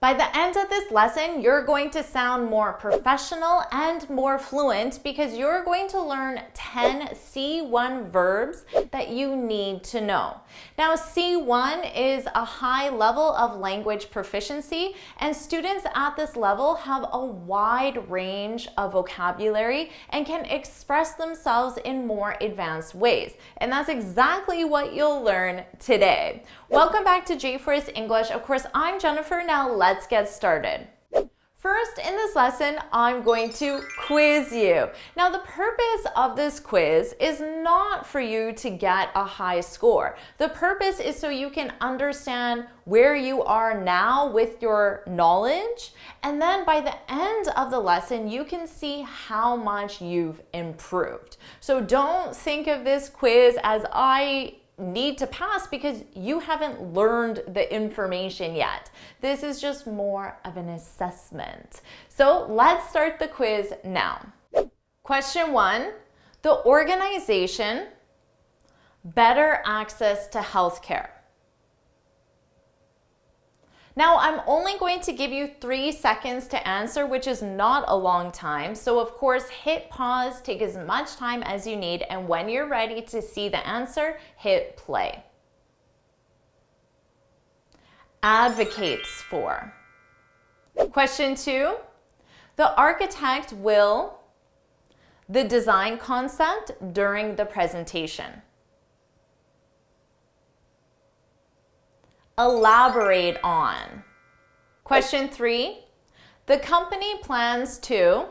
By the end of this lesson, you're going to sound more professional and more fluent because you're going to learn 10 C1 verbs that you need to know. Now, C1 is a high level of language proficiency, and students at this level have a wide range of vocabulary and can express themselves in more advanced ways. And that's exactly what you'll learn today. Welcome back to JForrest English. Of course, I'm Jennifer. Now let's get started. First, in this lesson, I'm going to quiz you. Now, the purpose of this quiz is not for you to get a high score. The purpose is so you can understand where you are now with your knowledge, and then by the end of the lesson, you can see how much you've improved. So don't think of this quiz as I need to pass because you haven't learned the information yet. This is just more of an assessment. So let's start the quiz now. Question 1, the organization better access to healthcare. Now, I'm only going to give you 3 seconds to answer, which is not a long time. So of course, hit pause, take as much time as you need, and when you're ready to see the answer, hit play. Advocates for. Question 2, the architect will the design concept during the presentation. Elaborate on. Question 3, the company plans to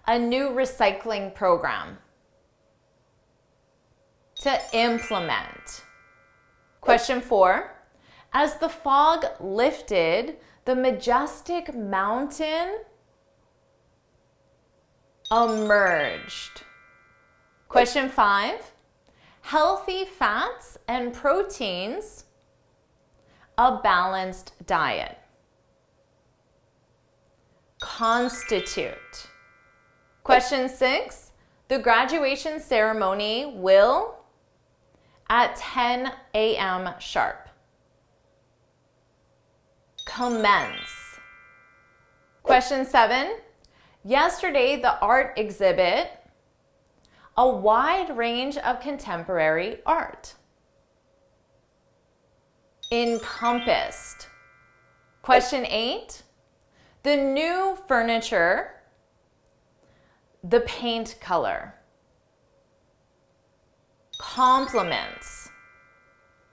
a new recycling program. To implement. Question 4, as the fog lifted, the majestic mountain emerged. Question 5, healthy fats and proteins, a balanced diet. Constitute. Question 6, the graduation ceremony will at 10 a.m. sharp. Commence. Question 7, yesterday the art exhibit a wide range of contemporary art. Encompassed. Question 8, the new furniture, the paint color. Compliments.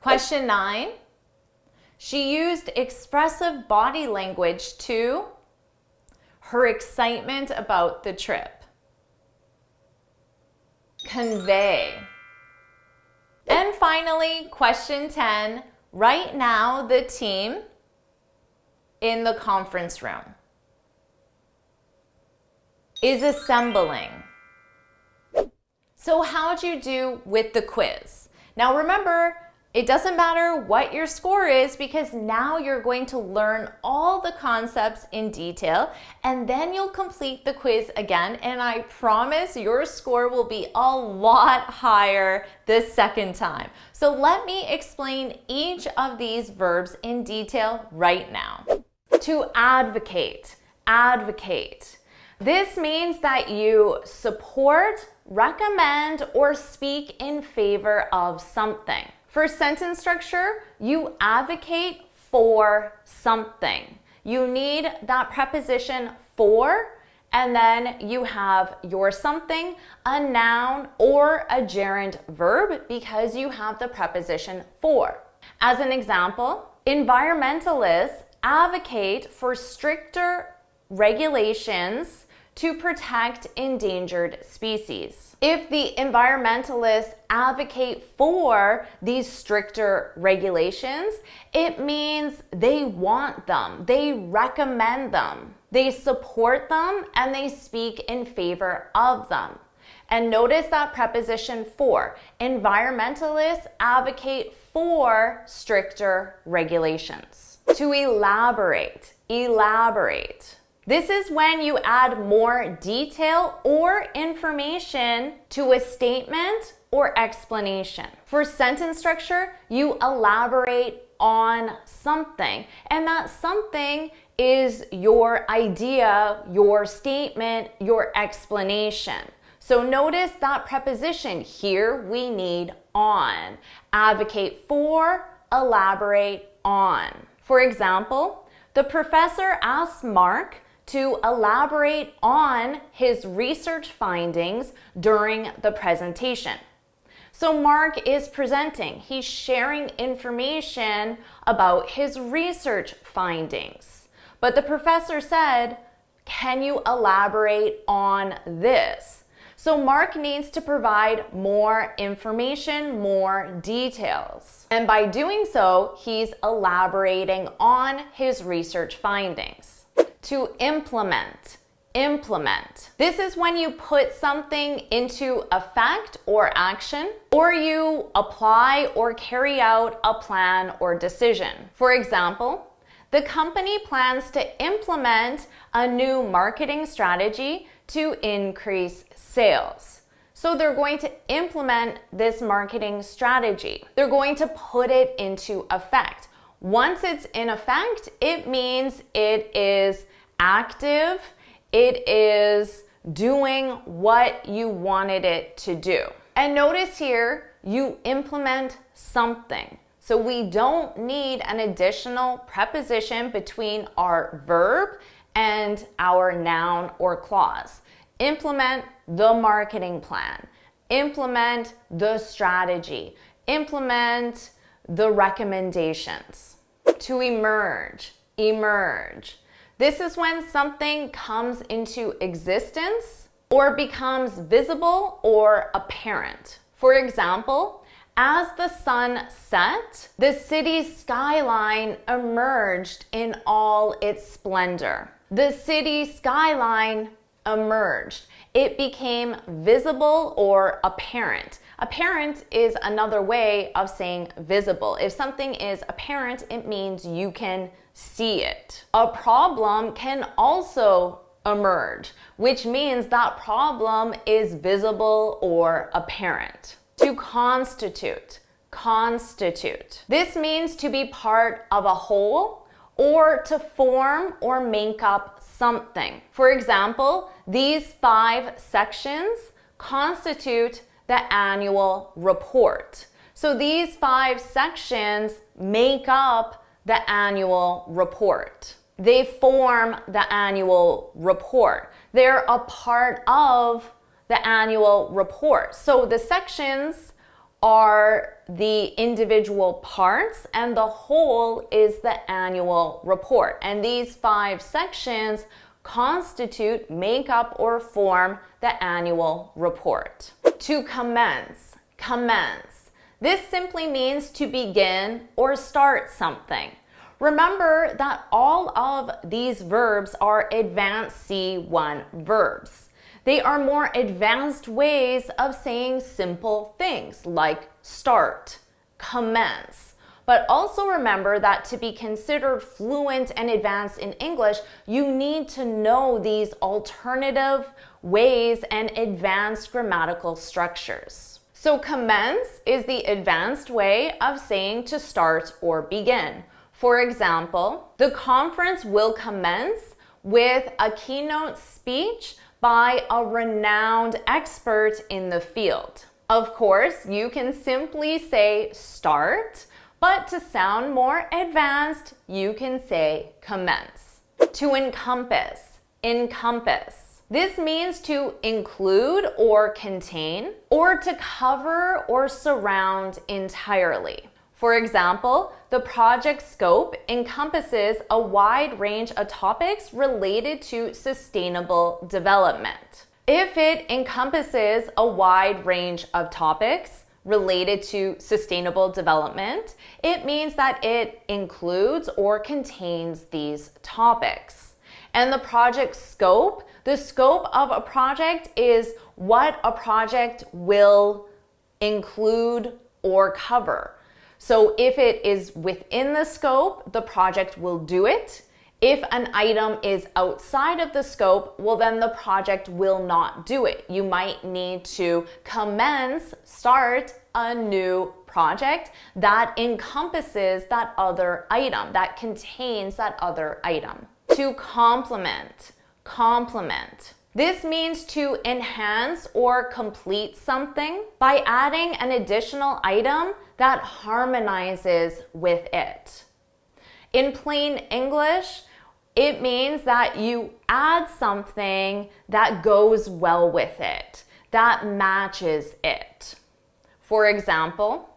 Question 9, she used expressive body language to her excitement about the trip. Convey. And finally, question 10, right now, the team in the conference room is assembling. So how'd you do with the quiz? Now remember, it doesn't matter what your score is because now you're going to learn all the concepts in detail and then you'll complete the quiz again, and I promise your score will be a lot higher the second time. So let me explain each of these verbs in detail right now. To advocate, advocate. This means that you support, recommend, or speak in favor of something. For sentence structure, you advocate for something. You need that preposition for, and then you have your something, a noun, or a gerund verb because you have the preposition for. As an example, environmentalists advocate for stricter regulations to protect endangered species. If the environmentalists advocate for these stricter regulations, it means they want them, they recommend them, they support them, and they speak in favor of them. And notice that preposition for. Environmentalists advocate for stricter regulations. To elaborate, elaborate. This is when you add more detail or information to a statement or explanation. For sentence structure, you elaborate on something. And that something is your idea, your statement, your explanation. So notice that preposition here, we need on. Advocate for, elaborate on. For example, the professor asks Mark to elaborate on his research findings during the presentation. So Mark is presenting, he's sharing information about his research findings. But the professor said, "Can you elaborate on this?" So Mark needs to provide more information, more details. And by doing so, he's elaborating on his research findings. To implement. Implement. This is when you put something into effect or action, or you apply or carry out a plan or decision. For example, the company plans to implement a new marketing strategy to increase sales. So they're going to implement this marketing strategy. They're going to put it into effect. Once it's in effect, it means it is active, it is doing what you wanted it to do. And notice here, you implement something. So we don't need an additional preposition between our verb and our noun or clause. Implement the marketing plan. Implement the strategy. Implement the recommendations. To emerge. Emerge. This is when something comes into existence or becomes visible or apparent. For example, as the sun set, the city's skyline emerged in all its splendor. The city skyline emerged. It became visible or apparent. Apparent is another way of saying visible. If something is apparent, it means you can see it. A problem can also emerge, which means that problem is visible or apparent. To constitute. Constitute. This means to be part of a whole or to form or make up something. For example, these 5 sections constitute the annual report. So these 5 sections make up the annual report. They form the annual report. They're a part of the annual report. So the sections are the individual parts and the whole is the annual report. And these 5 sections constitute, make up, or form the annual report. To commence. Commence. This simply means to begin or start something. Remember that all of these verbs are advanced C1 verbs. They are more advanced ways of saying simple things like start, commence. But also remember that to be considered fluent and advanced in English, you need to know these alternative ways and advanced grammatical structures. So commence is the advanced way of saying to start or begin. For example, the conference will commence with a keynote speech by a renowned expert in the field. Of course, you can simply say start, but to sound more advanced, you can say commence. To encompass. Encompass. This means to include or contain, or to cover or surround entirely. For example, the project scope encompasses a wide range of topics related to sustainable development. If it encompasses a wide range of topics related to sustainable development, it means that it includes or contains these topics. And the project scope, the scope of a project is what a project will include or cover. So if it is within the scope, the project will do it. If an item is outside of the scope, well then the project will not do it. You might need to commence, start a new project that encompasses that other item, that contains that other item. To complement, complement. This means to enhance or complete something by adding an additional item that harmonizes with it. In plain English, it means that you add something that goes well with it, that matches it. For example,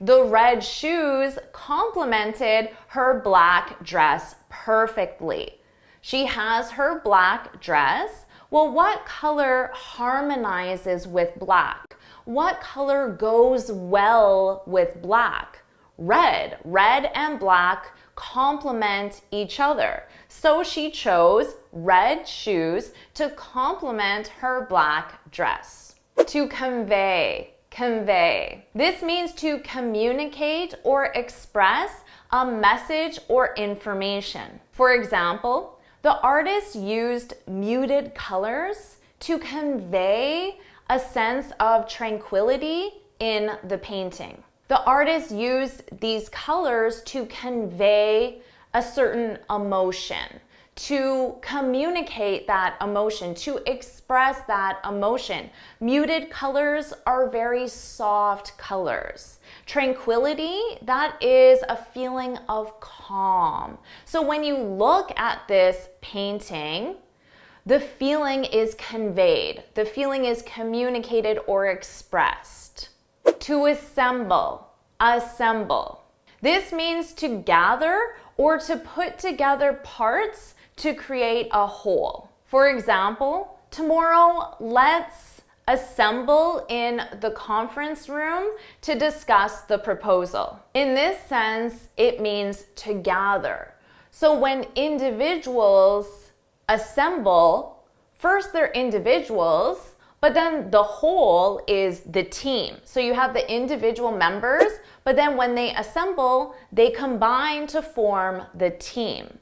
the red shoes complemented her black dress perfectly. She has her black dress. Well, what color harmonizes with black? What color goes well with black? Red. Red and black complement each other. So she chose red shoes to complement her black dress. To convey, convey. This means to communicate or express a message or information. For example, the artist used muted colors to convey a sense of tranquility in the painting. The artist used these colors to convey a certain emotion, to communicate that emotion, to express that emotion. Muted colors are very soft colors. Tranquility, that is a feeling of calm. So when you look at this painting, the feeling is conveyed. The feeling is communicated or expressed. To assemble, assemble. This means to gather or to put together parts to create a whole. For example, tomorrow let's assemble in the conference room to discuss the proposal. In this sense, it means to gather. So when individuals assemble, first they're individuals, but then the whole is the team. So you have the individual members, but then when they assemble, they combine to form the team.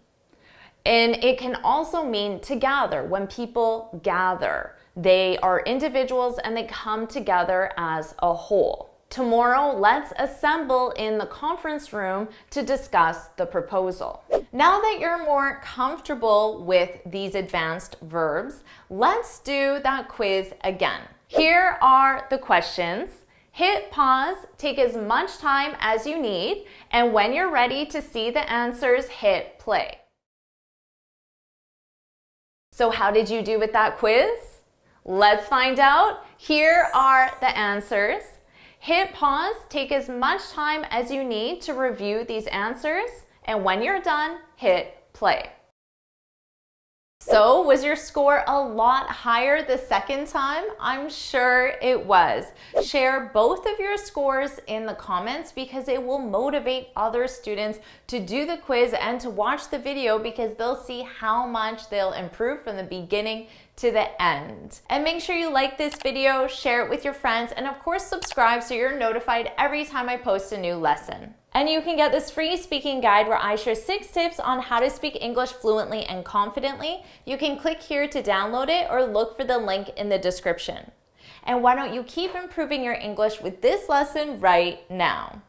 And it can also mean to gather. When people gather, they are individuals and they come together as a whole. Tomorrow, let's assemble in the conference room to discuss the proposal. Now that you're more comfortable with these advanced verbs, let's do that quiz again. Here are the questions. Hit pause, take as much time as you need, and when you're ready to see the answers, hit play. So how did you do with that quiz? Let's find out. Here are the answers. Hit pause, take as much time as you need to review these answers, and when you're done, hit play. So, was your score a lot higher the second time? I'm sure it was. Share both of your scores in the comments because it will motivate other students to do the quiz and to watch the video because they'll see how much they'll improve from the beginning to the end. And make sure you like this video, share it with your friends, and of course subscribe so you're notified every time I post a new lesson. And you can get this free speaking guide where I share 6 tips on how to speak English fluently and confidently. You can click here to download it or look for the link in the description. And why don't you keep improving your English with this lesson right now?